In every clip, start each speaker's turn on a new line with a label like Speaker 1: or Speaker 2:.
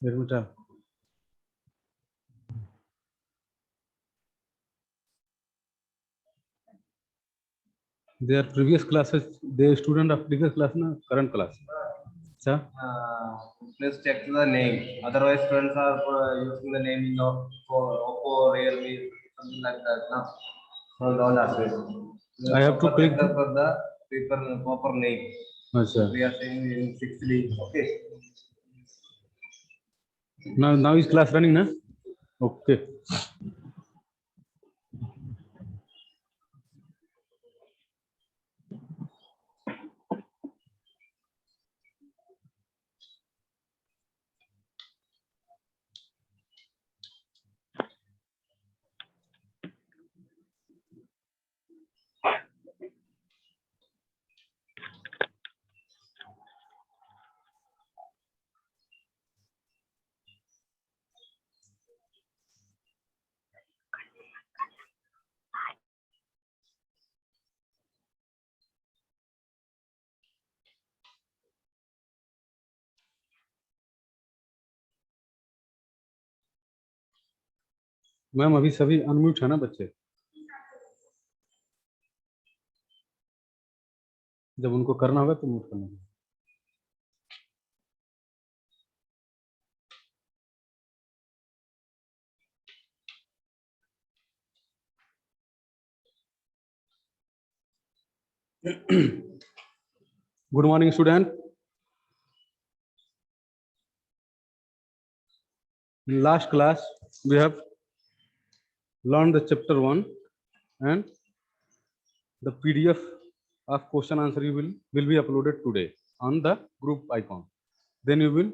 Speaker 1: Ermita. Their previous classes, they student of previous class na current class. Sir?
Speaker 2: Please check the name. Otherwise, students are using the name for Oppo, Realme, something like that. No, so don't ask it.
Speaker 1: I have to click
Speaker 2: for the proper name.
Speaker 1: Achha.
Speaker 2: We are saying in 6D. Okay.
Speaker 1: Now is class running, na? Okay. Ma'am अभी सभी unmute है ना बच्चे? जब उनको करना होगा तो म्यूट करना होगा. Good morning, student. In last class, we have learned the chapter 1 and the PDF of question answer will be uploaded today on the group icon. Then you will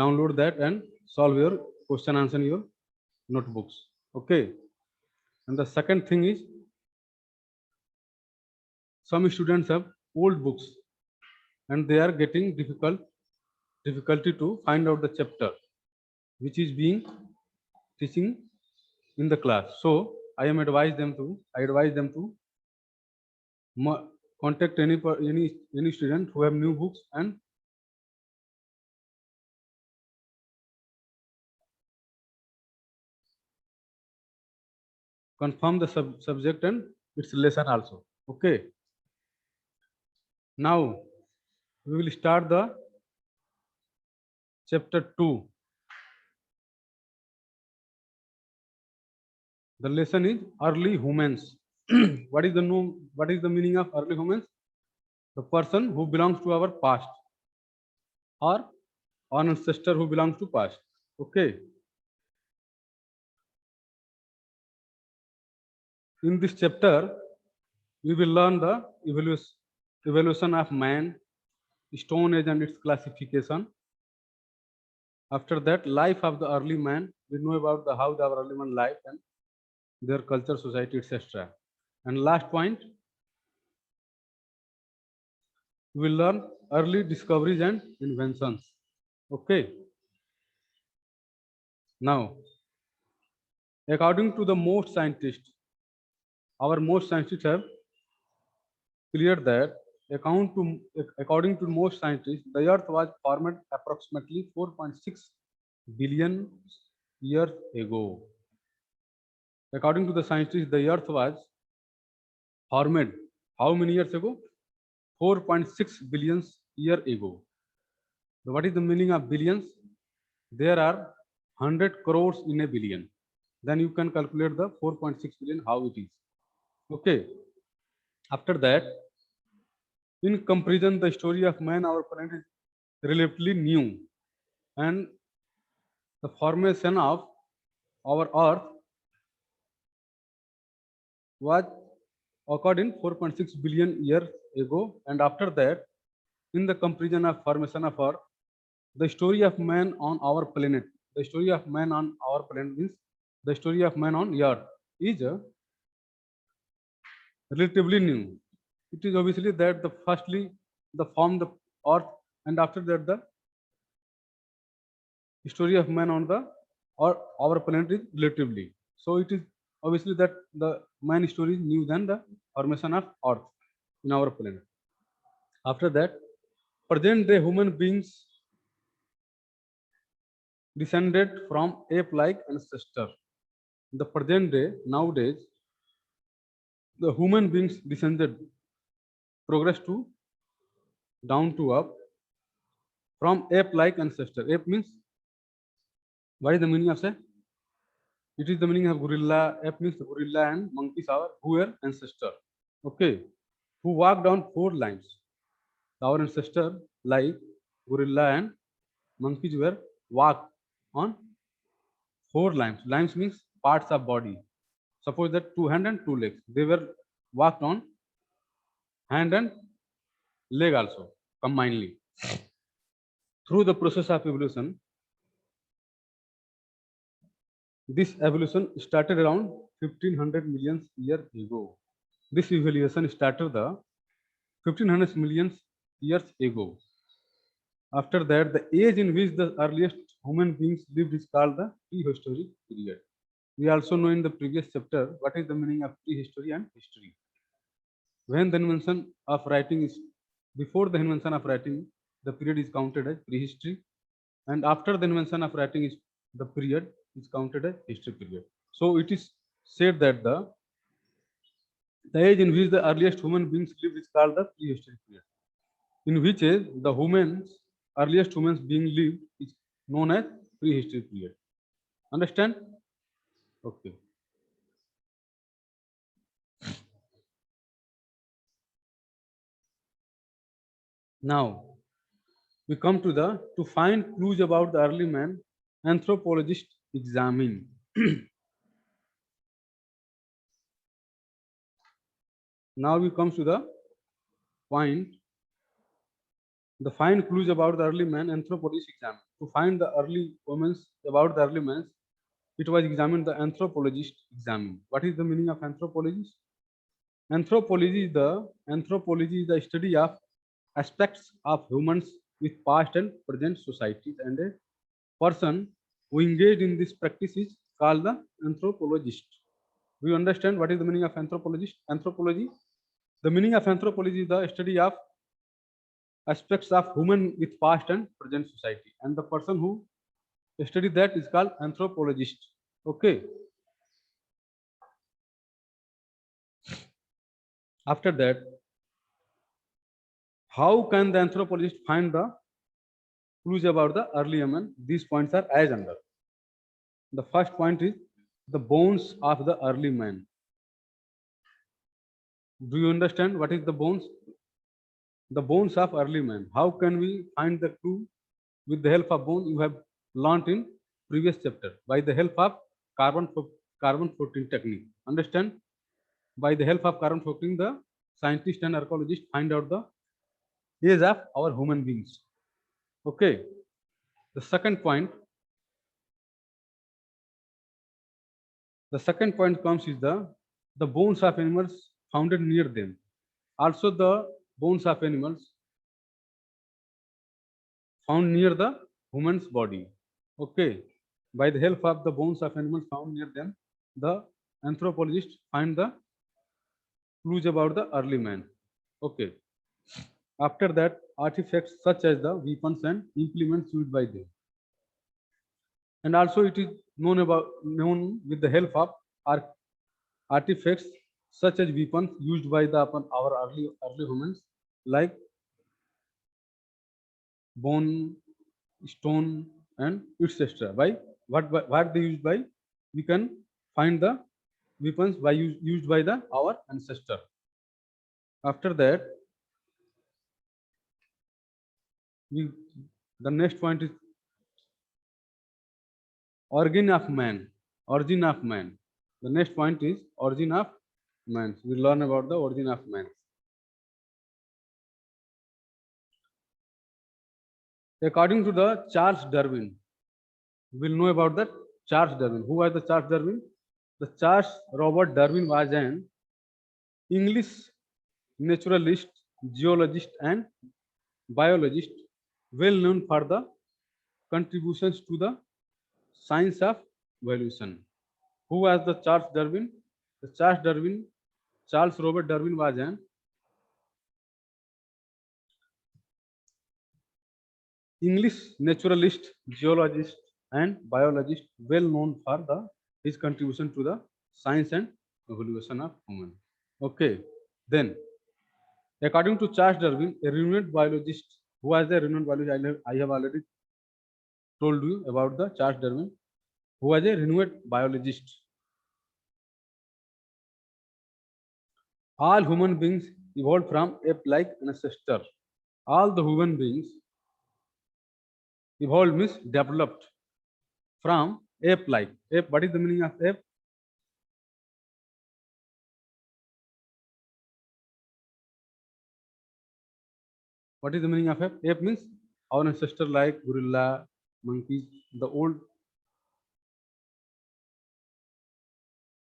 Speaker 1: download that and solve your question answer in your notebooks. Okay. And the second thing is, some students have old books and they are getting difficulty to find out the chapter which is being teaching in the class. So I advise them to contact any student who have new books and confirm the subject and its lesson also. Okay. Now we will start the chapter 2. The lesson is early humans. What is the meaning of early humans? The person who belongs to our past or an ancestor who belongs to past. Okay. In this chapter, we will learn the evolution of man, Stone Age and its classification. After that, life of the early man. We know about how the early man life and their culture, society, etc. And last point, we will learn early discoveries and inventions. Okay. Now, according to the most scientists, our most scientists have cleared that according to most scientists, the Earth was formed approximately 4.6 billion years ago. According to the scientists, the Earth was formed how many years ago? 4.6 billion years ago. So what is the meaning of billions? There are 100 crores in a billion. Then you can calculate the 4.6 billion how it is. Okay. After that, in comparison, the story of man, our planet is relatively new, and the formation of our Earth was occurred in 4.6 billion years ago, and after that, in the comparison of formation of Earth, the story of man on our planet, the story of man on our planet means the story of man on Earth is relatively new. It is obviously that the firstly the form the Earth, and after that the story of man on the or our planet is relatively. So it is obviously that the man story is new than the formation of Earth in our planet. After that, present day human beings descended from ape-like ancestor. In the present day, nowadays, the human beings descended, progress to down to up from ape-like ancestor. Ape means, what is the meaning of say? It is the meaning of gorilla. Ape means gorilla and monkeys are who were ancestor. Okay, who walked on 4 lines. Our ancestor, like gorilla and monkeys, were walked on 4 lines. Lines means parts of body. Suppose that 2 hands and 2 legs. They were walked on hand and leg also combinedly. Through the process of evolution, this evolution started around 1500 million years ago. This evolution started the 1500 million years ago. After that, the age in which the earliest human beings lived is called the prehistoric period. We also know in the previous chapter what is the meaning of prehistory and history. When the invention of writing is before the invention of writing, the period is counted as prehistory, and after the invention of writing is the period is counted as history period. So it is said that the age in which the earliest human beings lived is called the prehistoric period. In which age the earliest humans being lived is known as prehistoric period. Understand? Okay. Now we come to find clues about the early man, anthropologists examine. Now we come to the point, the find clues about the early man, anthropologists examine. To find the early women's about the early man, it was examined the anthropologist examine. What is the meaning of anthropologist? Anthropology is the study of aspects of humans with past and present societies, and a person who engaged in this practice is called the anthropologist. Do you understand what is the meaning of anthropologist? Anthropology. The meaning of anthropology is the study of aspects of human with past and present society, and the person who study that is called anthropologist. Okay. After that, how can the anthropologist find the clues about the early human? These points are as under. The first point is the bones of the early man. Do you understand what is the bones? The bones of early man. How can we find the clue? With the help of bone, you have learnt in previous chapter. By the help of carbon 14 technique. Understand? By the help of carbon 14, the scientist and archaeologist find out the age of our human beings. Okay. The second point comes is the bones of animals found near them. Also the bones of animals found near the human's body. Okay. By the help of the bones of animals found near them, the anthropologists find the clues about the early man. Okay. After that, artifacts such as the weapons and implements used by them. And also it is known with the help of artifacts such as weapons used by our early humans, like bone, stone, and etc. By what they used by, we can find the weapons by used by our ancestor. After that, the next point is origin of man. Origin of man. The next point is origin of man. We learn about the origin of man. According to the Charles Darwin, we'll know about the Charles Darwin. Who was the Charles Darwin? The Charles Robert Darwin was an English naturalist, geologist, and biologist, well known for the contributions to the science of evolution. Who was the Charles Darwin? The Charles Robert Darwin was an English naturalist, geologist, and biologist well known for his contribution to the science and evolution of human. Okay, then according to Charles Darwin, a renowned biologist, who was a renowned biologist, I have already told you about the Charles Darwin, who was a renowned biologist. All human beings evolved from ape-like ancestor. All the human beings evolved means developed from ape-like. Ape, what is the meaning of ape? What is the meaning of ape? Ape means our ancestor like gorilla, monkeys, the old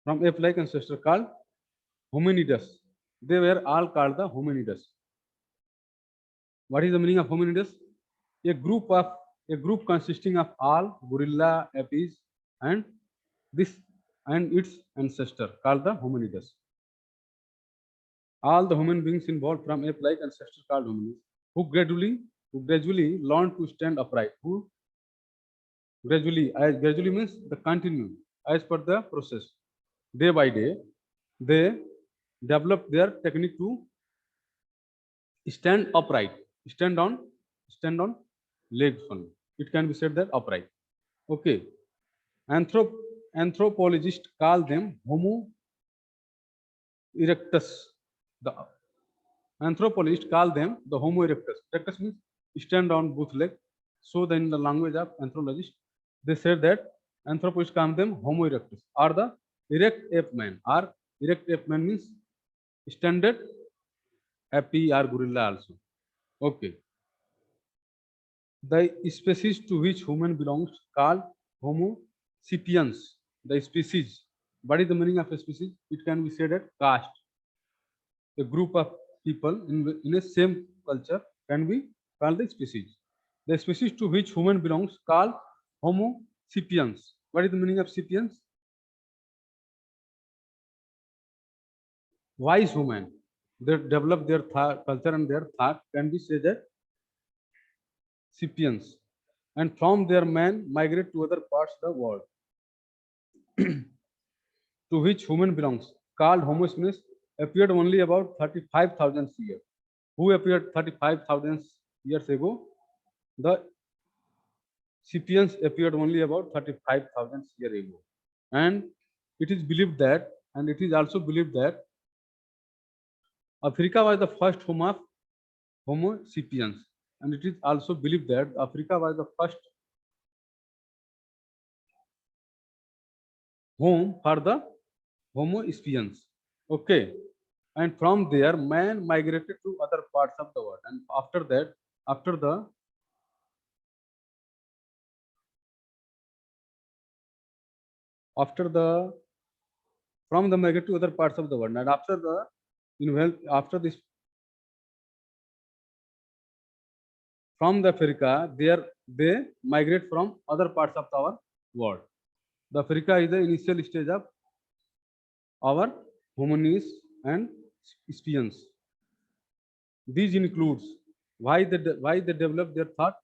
Speaker 1: from ape-like ancestor called hominids. They were all called the hominids. What is the meaning of hominids? A group consisting of all gorilla, apes, and this and its ancestor called the hominids. All the human beings involved from ape-like ancestor called hominids, who gradually learned to stand upright. Who gradually means the continue as per the process. Day by day, they develop their technique to stand upright, stand on legs only. It can be said that upright. Okay. Anthropologists call them Homo erectus. The anthropologists call them the Homo erectus. Erectus means stand on both legs. So then in the language of anthropologists, they said that anthropologists call them Homo erectus, or the erect ape man. Or erect ape man means standard ape or gorilla also. Okay. The species to which human belongs called Homo sapiens. The species. What is the meaning of a species? It can be said at caste. A group of people in a same culture can be called the species. The species to which human belongs called Homo sapiens. What is the meaning of sapiens? Wise human. They develop their culture and their thought can be said that sapiens. And from their man migrate to other parts of the world to which human belongs, called Homo sapiens, appeared only about 35,000 years. Who appeared 35,000 years ago? The sapiens appeared only about 35,000 years ago. And it is believed that, and it is also believed that Africa was the first home of Homo sapiens. And it is also believed that Africa was the first home for the Homo sapiens. Okay. And from there, man migrated to other parts of the world. And after that, from the migrate to other parts of the world. And after this, from the Africa, they migrate from other parts of our world. The Africa is the initial stage of our hominids and sapiens. These includes why they develop their thought.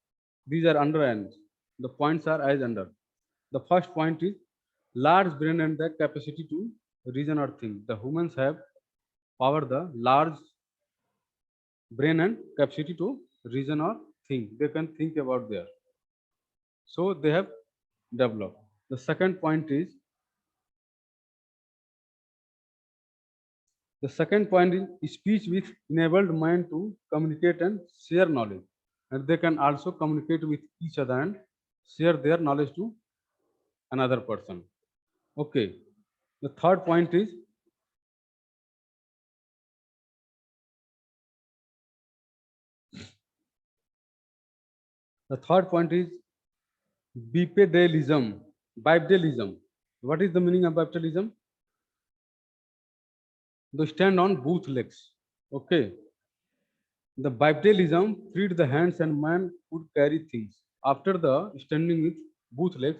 Speaker 1: These are under and the points are as under. The first point is large brain and the capacity to reason or think. The humans have power the large brain and capacity to reason or think. They can think about there. So they have developed. The second point is speech which enabled mind to communicate and share knowledge. And they can also communicate with each other and share their knowledge to another person. Okay. The third point is bipedalism. Bipedalism. What is the meaning of bipedalism? They stand on both legs. Okay. The bipedalism freed the hands and man could carry things. After the standing with both legs,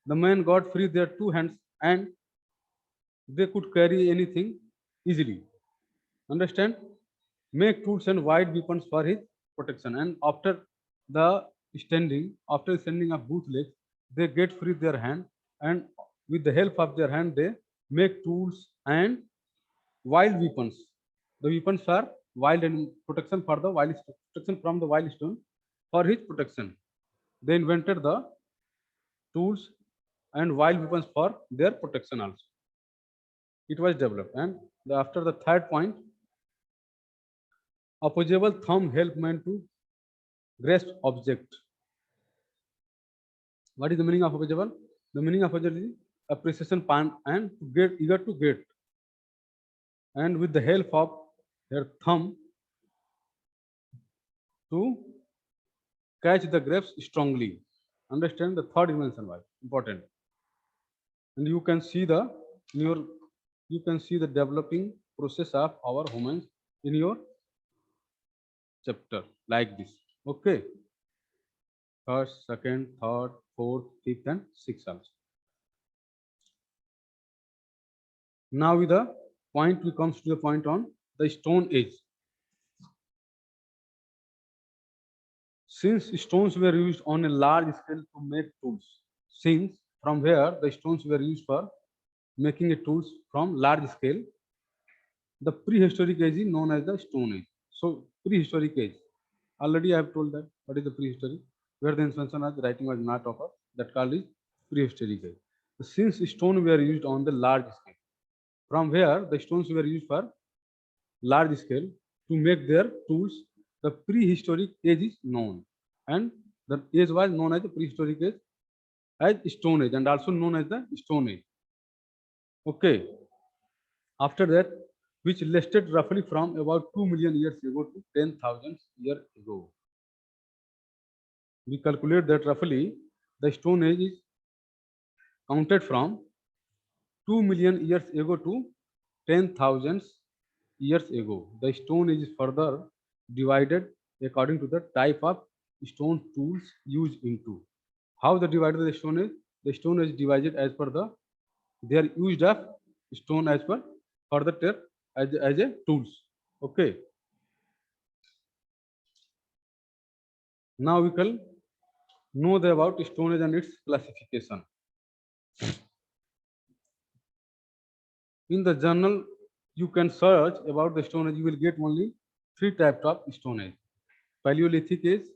Speaker 1: the man got free their two hands and they could carry anything easily. Understand? Make tools and wide weapons for his protection. And after standing of both legs, they get free their hand, and with the help of their hand they make tools and wild weapons. The weapons are wild and protection for the wild, protection from the wild stone for his protection. They invented the tools and wild weapons for their protection also. It was developed. And after the third point, opposable thumb help man to grasp object. What is the meaning of opposable? The meaning of opposable is appreciation pan and to get eager to get. And with the help of their thumb to catch the grapes strongly. Understand the third dimension why important. And you can see the in your you can see the developing process of our humans in your chapter like this. Okay. First, second, third, fourth, fifth, and sixth also. Now with the point we comes to the point on the Stone Age. Since stones were used on a large scale to make tools, since from where the stones were used for making a tools from large scale, the prehistoric age is known as the Stone Age. So prehistoric age, already I have told that what is the prehistoric, where the invention of writing was not occurred, that called is prehistoric age. Since stone were used on the large scale, from where the stones were used for large scale to make their tools, the prehistoric age is known, and the age was known as the prehistoric age, as Stone Age, and also known as the Stone Age. Okay. After that, which lasted roughly from about 2 million years ago to 10,000 years ago. We calculate that roughly the Stone Age is counted from 2 million years ago to 10,000 years ago. The Stone Age is further divided according to the type of stone tools used into. How the divided the Stone Age? The Stone Age divided as per the they are used of stone as per further as a tools. Okay. Now we can know about Stone Age and its classification. In the journal, you can search about the Stone Age. You will get only 3 types of Stone Age: Paleolithic Age,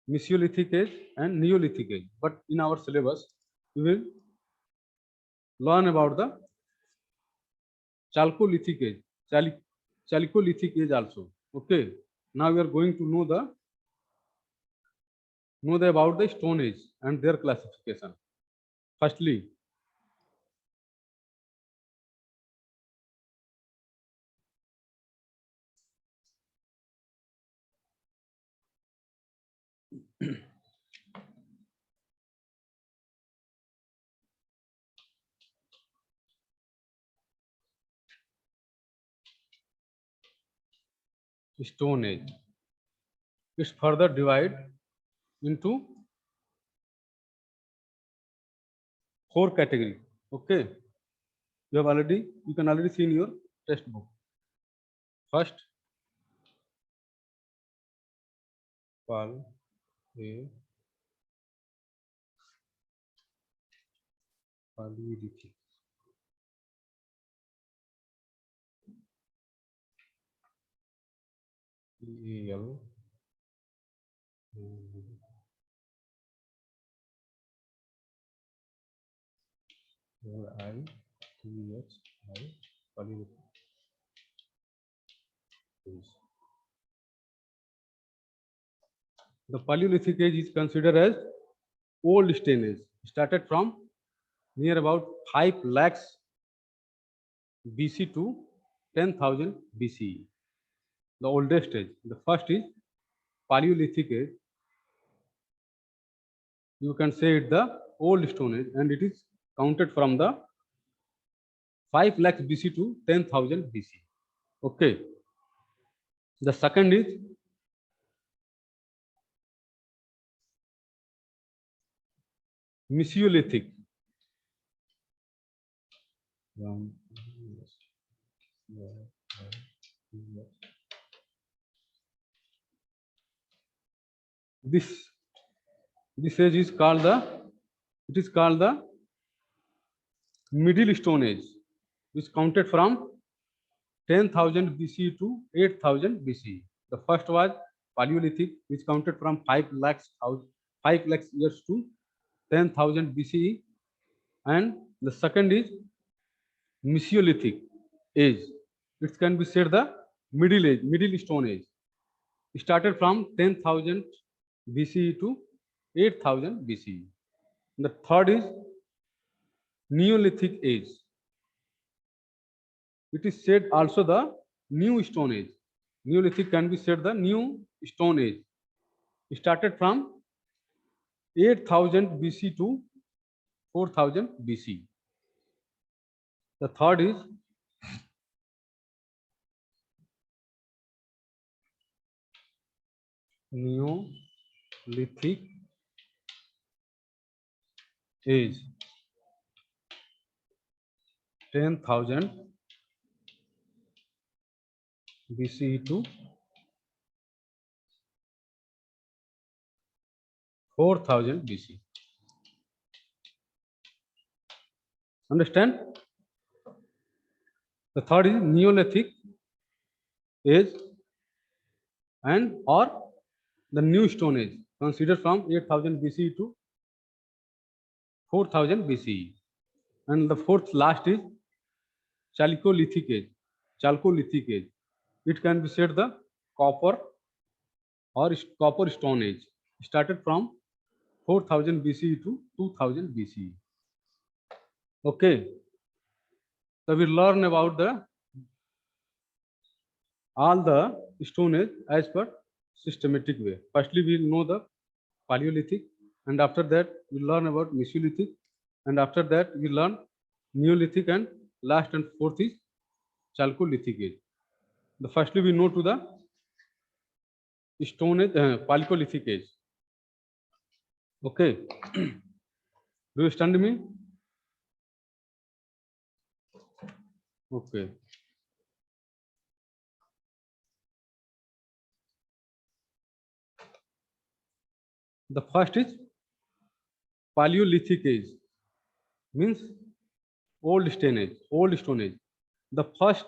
Speaker 1: Mesolithic Age, and Neolithic Age. But in our syllabus, we will learn about the Chalcolithic Age, Chalcolithic Age also. Okay. Now we are going to know about the Stone Age and their classification. Firstly, Stone Age. It's further divided into 4 categories. Okay. You can already see in your textbook. First, Paleolithic. PAL. Paleolithic. The Paleolithic age is considered as old Stone Age, started from near about 5 lakhs BC to 10,000 BCE. The oldest age. The first is Paleolithic age. You can say it the old Stone Age, and it is counted from the 5 lakhs BC to 10,000 BC. Okay. The second is Mesolithic. This age is called the It is called the Middle Stone Age, which counted from 10,000 BC to 8,000 BC. The first was Paleolithic, which counted from 5 lakhs years to 10,000 BCE, and the second is Mesolithic age. It can be said the Middle Age, Middle Stone Age. It started from 10,000 BCE to 8,000 BCE. The third is Neolithic age. It is said also the New Stone Age. Neolithic can be said the New Stone Age. It started from 8,000 BC to 4,000 BC. The third is Neolithic age, 10,000 BCE to 4,000 BC. Understand? The third is Neolithic age and or the New Stone Age, considered from 8,000 BCE to 4,000 BCE. And the fourth last is Chalcolithic age. Chalcolithic age. It can be said the copper or copper stone age. Started from 4,000 BCE to 2,000 BCE. Okay. So we learn about all the stone age as per systematic way. Firstly, we know the Paleolithic, and after that we learn about Mesolithic, and after that we learn Neolithic, and last and fourth is Chalcolithic age. The firstly we know to the Stone Age, Paleolithic age. Okay. Do you understand me? Okay. The first is Paleolithic age, means old stone age. Old stone age. The first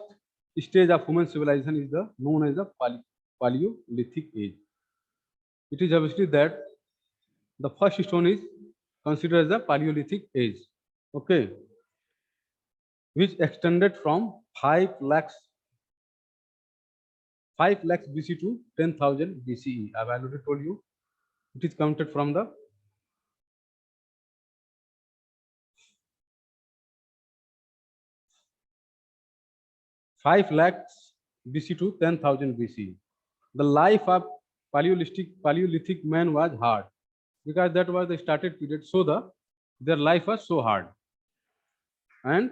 Speaker 1: stage of human civilization is the known as the Paleolithic age. It is obviously that the first stone is considered as the Paleolithic age. Okay, which extended from 5 lakhs BC to 10,000 BCE. I have already told you. It is counted from the 5 lakhs BC to 10,000 BC. The life of Paleolithic man was hard, because that was the started period. So their life was so hard, and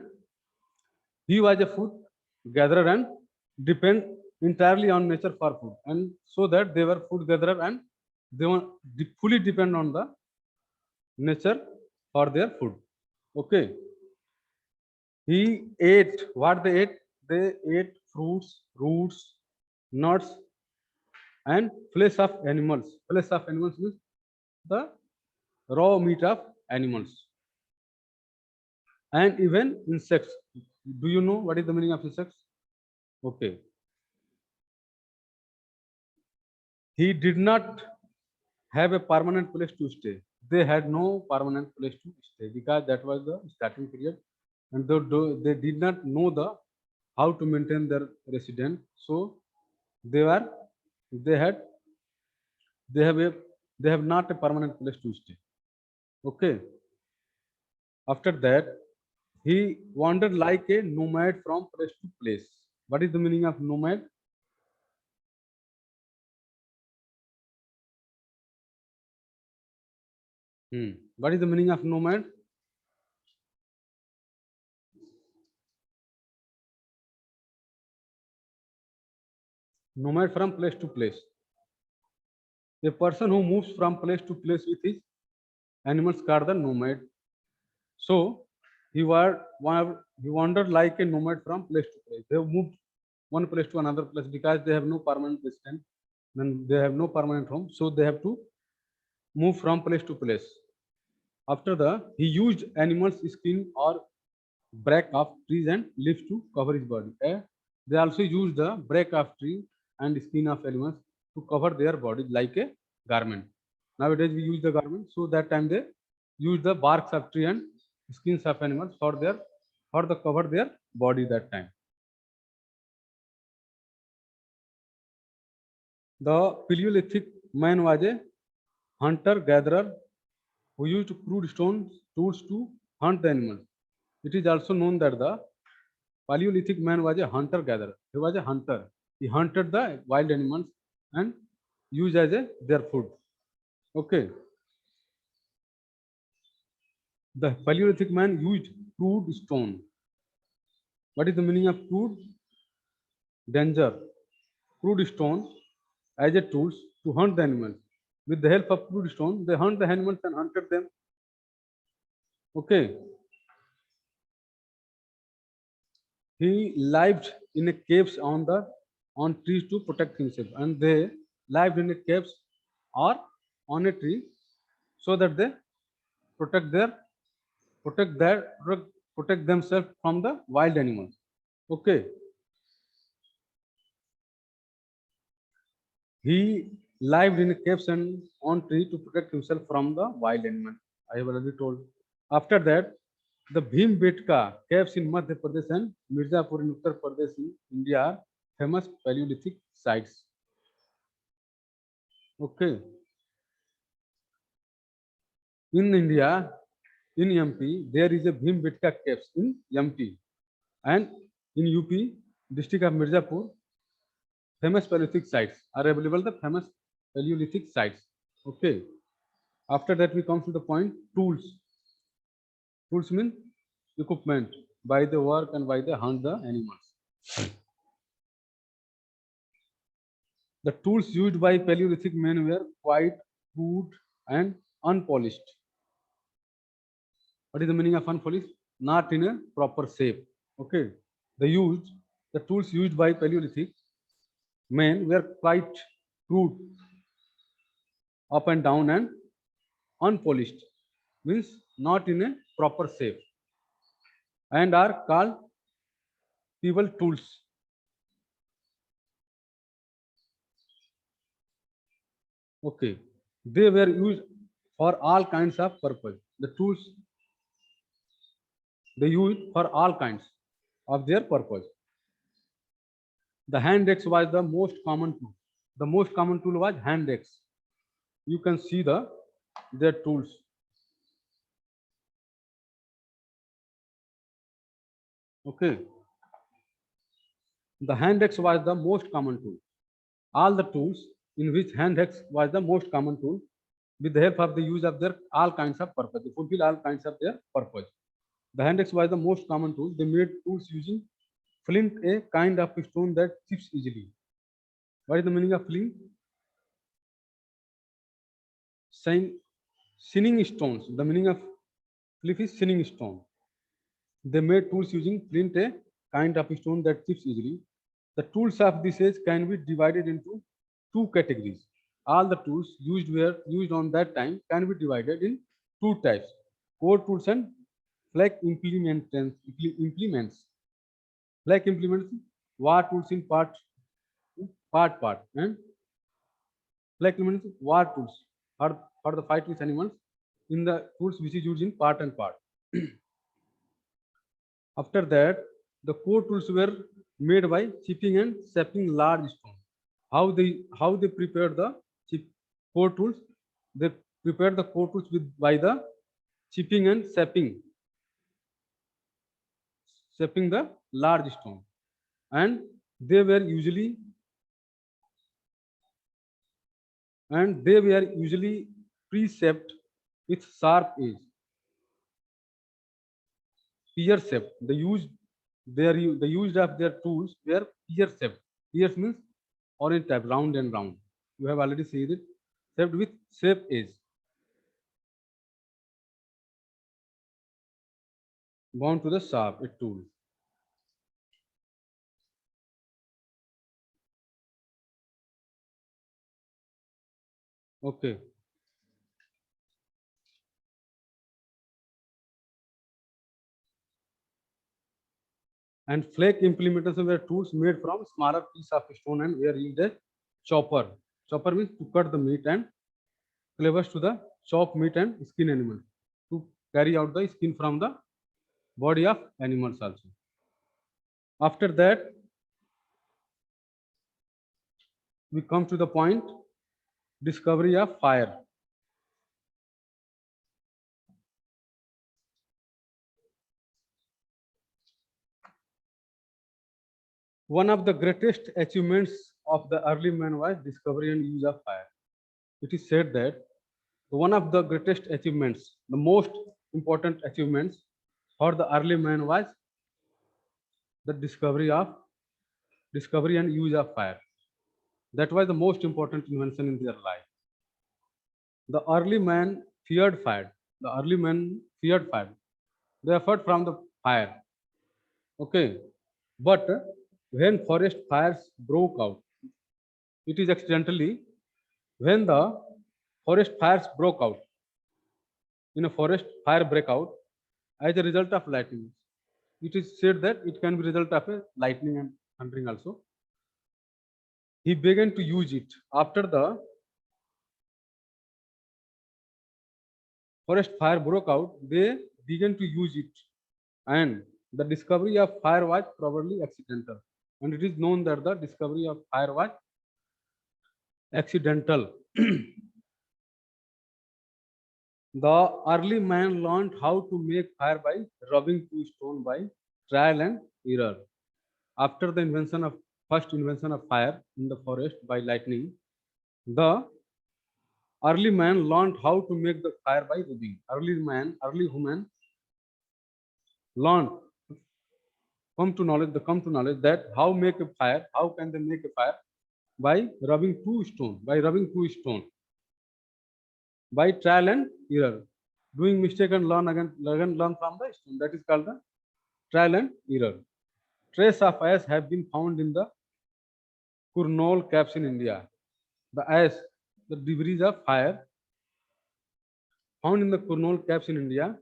Speaker 1: he was a food gatherer and depend entirely on nature for food, and so that they were food gatherer and they were fully depend on the nature for their food. Okay. He ate what they ate. They ate fruits, roots, nuts, and flesh of animals. Flesh of animals means the raw meat of animals, and even insects. Do you know what is the meaning of insects? Okay. He did not have a permanent place to stay. They had no permanent place to stay, because that was the starting period, and they did not know how to maintain their residence. So they have not a permanent place to stay. Okay. After that, he wandered like a nomad from place to place. What is the meaning of nomad? What is the meaning of nomad? Nomad from place to place. A person who moves from place to place with his animals called the nomad. So he wandered like a nomad from place to place. They moved one place to another place because they have no permanent residence, then they have no permanent home. So they have to move from place to place. After he used animals' skin or bark of trees and leaves to cover his body. They also use the bark of tree and skin of animals to cover their body like a garment. Nowadays we use the garment, so that time they use the barks of tree and skins of animals for the cover their body that time. The Paleolithic man was a hunter gatherer who used crude stone tools to hunt the animals. It is also known that the Paleolithic man was a hunter gatherer. He was a hunter. He hunted the wild animals and used as their food. Okay. The Paleolithic man used crude stone. What is the meaning of crude? Danger. Crude stone as a tools to hunt the animals. With the help of crude stone, they hunt the animals and hunted them. Okay. He lived in a caves on trees to protect himself, and they lived in a caves or on a tree so that they protect their protect their protect themselves from the wild animals. Okay. He lived in a caves and on tree to protect himself from the wild animal. I have already told. After that, the Bhimbetka caves in Madhya Pradesh and Mirzapur in Uttar Pradesh in India are famous Paleolithic sites. Okay. In India, in MP, there is a Bhimbetka caves in MP, and in UP, district of Mirzapur, famous Paleolithic sites are available. The famous Paleolithic sites. Okay. After that, we come to the point tools. Tools mean equipment by the work and by the hunt the animals. The tools used by Paleolithic men were quite crude and unpolished. What is the meaning of unpolished? Not in a proper shape. Okay. The tools used by Paleolithic men were quite crude, up and down, and unpolished. Means not in a proper shape, and are called pebble tools. Okay. They were used for all kinds of purpose. The tools they used for all kinds of their purpose. The hand axe was the most common tool. The most common tool was hand axe. You can see their tools. Okay. The hand axe was the most common tool. All the tools in which hand axe was the most common tool, with the help of the use of their all kinds of purpose, they fulfill all kinds of their purpose. The hand axe was the most common tool. They made tools using flint, a kind of stone that chips easily. What is the meaning of flint? Sinning stones. The meaning of flint is sinning stone. They made tools using flint, a kind of stone that chips easily. The tools of this age can be divided into two categories. All the tools used on that time can be divided in two types: core tools and flex implements. Flex implements, war tools in part, and flex implements war tools for the fight with animals in the tools which is used in part and part. After that, the core tools were made by chipping and shaping large stones. How they prepare the chip core tools? They prepare the core tools by the chipping and shaping the large stone, and they were usually pre-shaped with sharp edge, pear shaped. The used of their tools were pear shaped. Pears means orange type, round and round. You have already seen it. Shaped with shape edge. Bound to the sharp a tool. Okay. And flake implementation were tools made from smaller piece of stone and were used as chopper. Chopper means to cut the meat, and cleavers to the chop meat and skin animals, to carry out the skin from the body of animals also. After that, we come to the point discovery of fire. One of the greatest achievements of the early man was discovery and use of fire. It is said that one of the greatest achievements, the most important achievements for the early man was the discovery and use of fire. That was the most important invention in their life. The early man feared fire. The early man feared fire. They suffered from the fire. Okay. But when forest fires broke out, it is accidentally when the forest fires broke out, in a forest fire breakout as a result of lightning. It is said that it can be result of a lightning and thundering also. He began to use it after the forest fire broke out. They began to use it, and the discovery of fire was probably accidental. And it is known that the discovery of fire was accidental. The early man learned how to make fire by rubbing two stones by trial and error. After the first invention of fire in the forest by lightning, the early man learned how to make the fire by rubbing. Early human learned come to knowledge that how make a fire, how can they make a fire by rubbing two stones, by trial and error, doing mistake and learn again, learn from the stone. That is called the trial and error. Trace of ash have been found in the Kurnool caves in India. The ash, the debris of fire found in the Kurnool caves in India.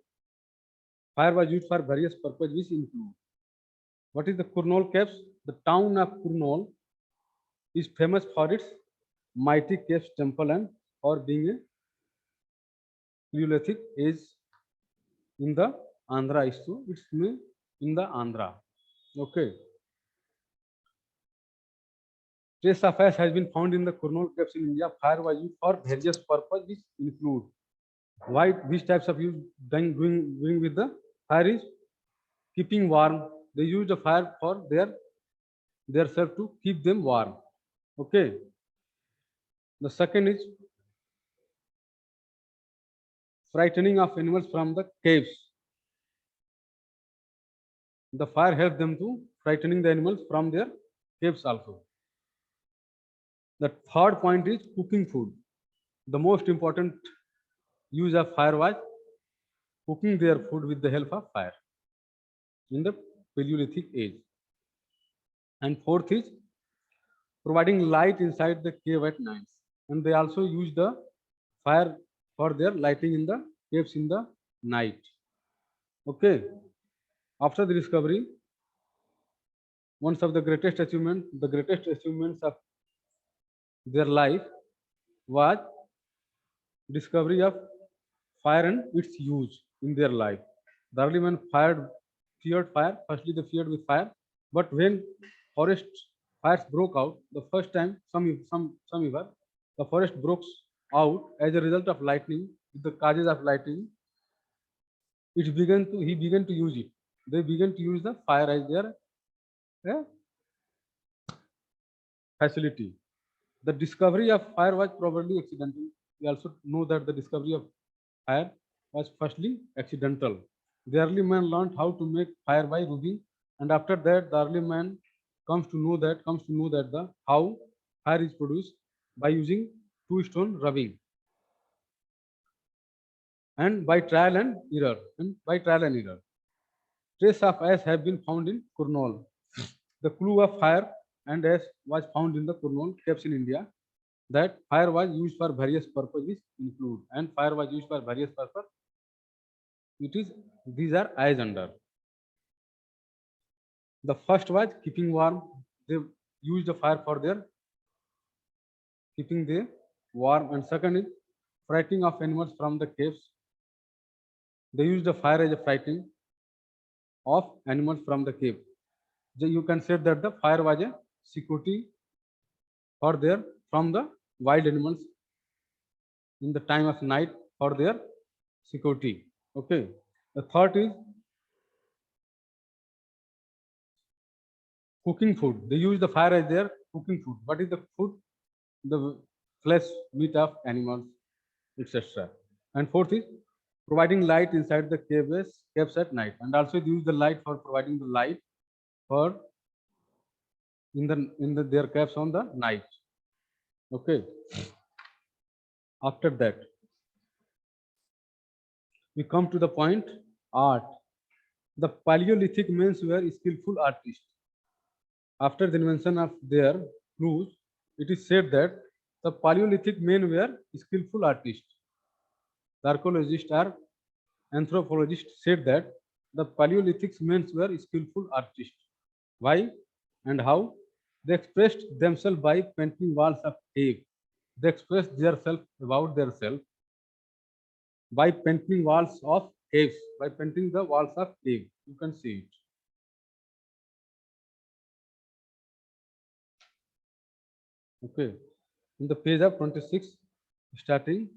Speaker 1: Fire was used for various purposes, which include, what is the Kurnool caves? The town of Kurnool is famous for its mighty caves temple and for being a Paleolithic age in the Andhra issue. It's in the Andhra. Okay. Trace of ash has been found in the Kurnool caves in India. Fire was used for various purposes, which include, which types of use doing with the fire is keeping warm. They use the fire for their self to keep them warm. Okay. The second is frightening of animals from the caves. The fire helped them to frightening the animals from their caves also. The third point is cooking food. The most important use of fire was cooking their food with the help of fire in the Paleolithic age. And fourth is providing light inside the cave at night. And they also use the fire for their lighting in the caves in the night. Okay. After the discovery, one of the greatest achievements of their life was discovery of fire and its use in their life. The early men feared fire. Firstly, they feared with fire, but when forest fires broke out, the first time, some year, the forest broke out as a result of lightning. With the causes of lightning, he began to use it. They began to use the fire as their facility. The discovery of fire was probably accidental. We also know that the discovery of fire was firstly accidental. The early man learned how to make fire by rubbing, and after that, the early man comes to know that the how fire is produced by using two stone rubbing, and by trial and error. Trace of ash have been found in Kurnool. The clue of fire and ash was found in the Kurnool caves in India. That fire was used for various purposes include, and fire was used for various purposes. These are as under. The first was keeping warm. They used the fire for their keeping the warm, and second is frightening of animals from the caves. They used the fire as a frightening of animals from the cave. You can say that the fire was a security for their from the wild animals in the time of night for their security. Okay. The third is cooking food. They use the fire as their cooking food. What is the food? The flesh, meat of animals, etc. And fourth is providing light inside the caves at night. And also they use the light for providing the light for in the their caves on the night. Okay. After that, we come to the point art. The Paleolithic men were skillful artists. After the invention of their tools, it is said that the Paleolithic men were skillful artists. The archaeologists or anthropologists said that the Paleolithic men were skillful artists. Why and how? They expressed themselves by painting walls of cave. They expressed themselves about themselves by painting walls of caves, by painting the walls of cave. You can see it. Okay. In the page of 26, starting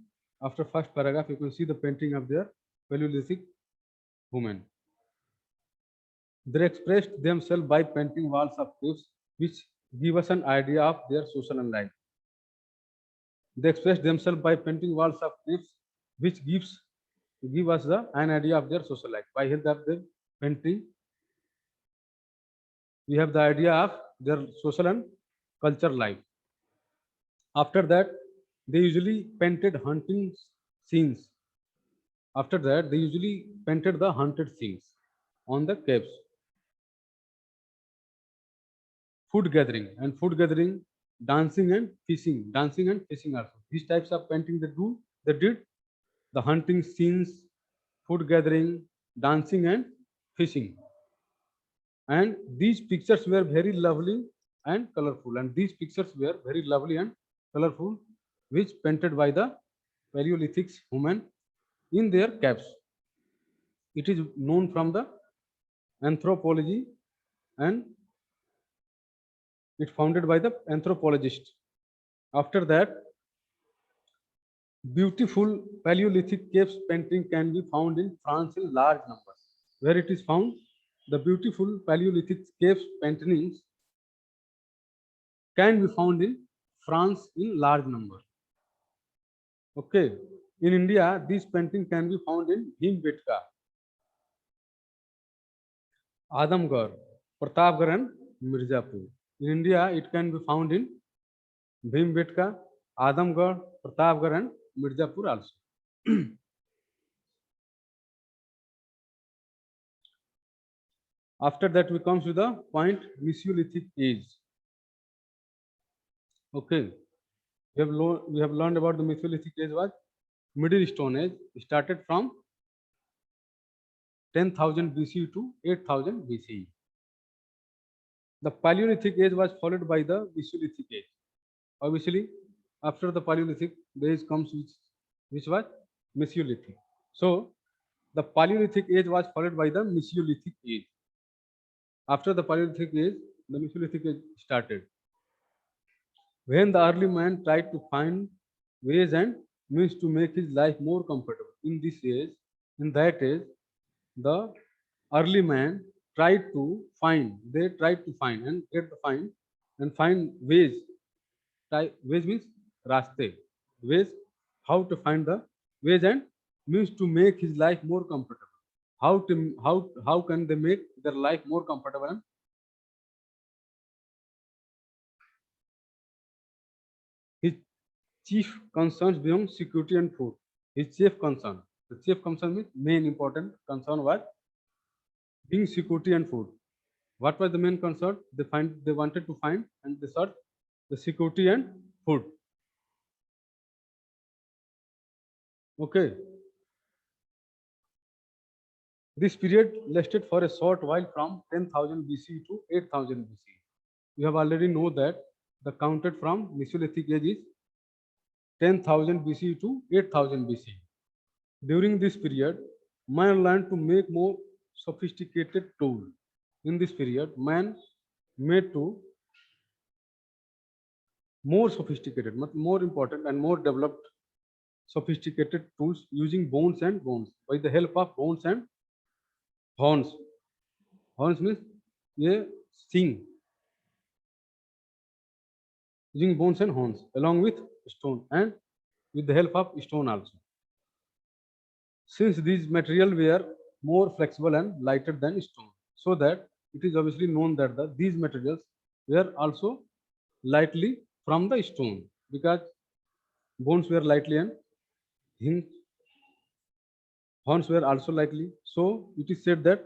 Speaker 1: after first paragraph, you can see the painting of their Paleolithic women. They expressed themselves by painting walls of caves, which give us an idea of their social life. They expressed themselves by painting walls of caves, which give us an idea of their social life. By help of the painting, we have the idea of their social and culture life. After that, they usually painted hunting scenes. After that, they usually painted the hunted scenes on the caves. Food gathering, dancing and fishing also. These types of painting they did the hunting scenes, food gathering, dancing and fishing. And these pictures were very lovely and colorful. And these pictures were very lovely and colorful, which painted by the Paleolithic women in their caves. It is known from the anthropology and it founded by the anthropologist. After that, beautiful Paleolithic caves painting can be found in France in large numbers. Where it is found, the beautiful Paleolithic caves paintings can be found in France in large number. Okay. In India, this painting can be found in Bhimbetka, Adamgarh, Pratapgarh and Mirzapur. In India, it can be found in Bhimbetka, Adamgarh, Pratapgarh and Mirzapur also. After that, we come to the point Mesolithic age. Okay, we have learned about the Mesolithic age was Middle Stone Age, started from 10,000 BC to 8,000 BCE. The Paleolithic age was followed by the Mesolithic age. Obviously, after the Paleolithic, the age comes which was Mesolithic. So, the Paleolithic age was followed by the Mesolithic age. After the Paleolithic age, the Mesolithic age started. When the early man tried to find ways and means to make his life more comfortable. In this age, in that age, the early man tried to find, they tried to find and find ways. Ways means raste. Ways how to find the ways and means to make his life more comfortable. How can they make their life more comfortable? His chief concerns beyond security and food. His chief concern. The chief concern means main important concern was being security and food. What was the main concern? They wanted to find and they sought the security and food. Okay. This period lasted for a short while from 10,000 BC to 8,000 BC. You have already know that the counted from Mesolithic age is 10,000 BC to 8,000 BC. During this period, man learned to make more sophisticated tools. In this period, man made to more sophisticated, more important and more developed sophisticated tools using bones and bones by the help of bones and horns. Horns means a thing using bones and horns along with stone and with the help of stone also. Since these material were more flexible and lighter than stone, so that it is obviously known that these materials were also lightly from the stone, because bones were lightly and horns were also lightly. So it is said that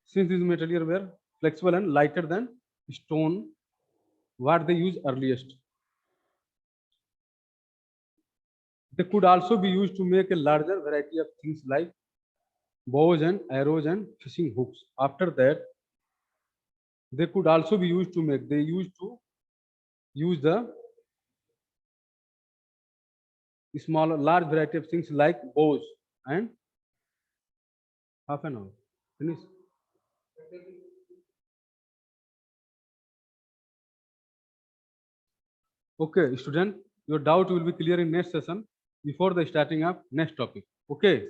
Speaker 1: since these materials were flexible and lighter than stone, what they used earliest, they could also be used to make a larger variety of things like bows and arrows and fishing hooks. After that, they could also be used to make, they used to use the large variety of things like bows and half an hour. Finish. Okay, student, your doubt will be clear in next session before the starting of next topic. Okay.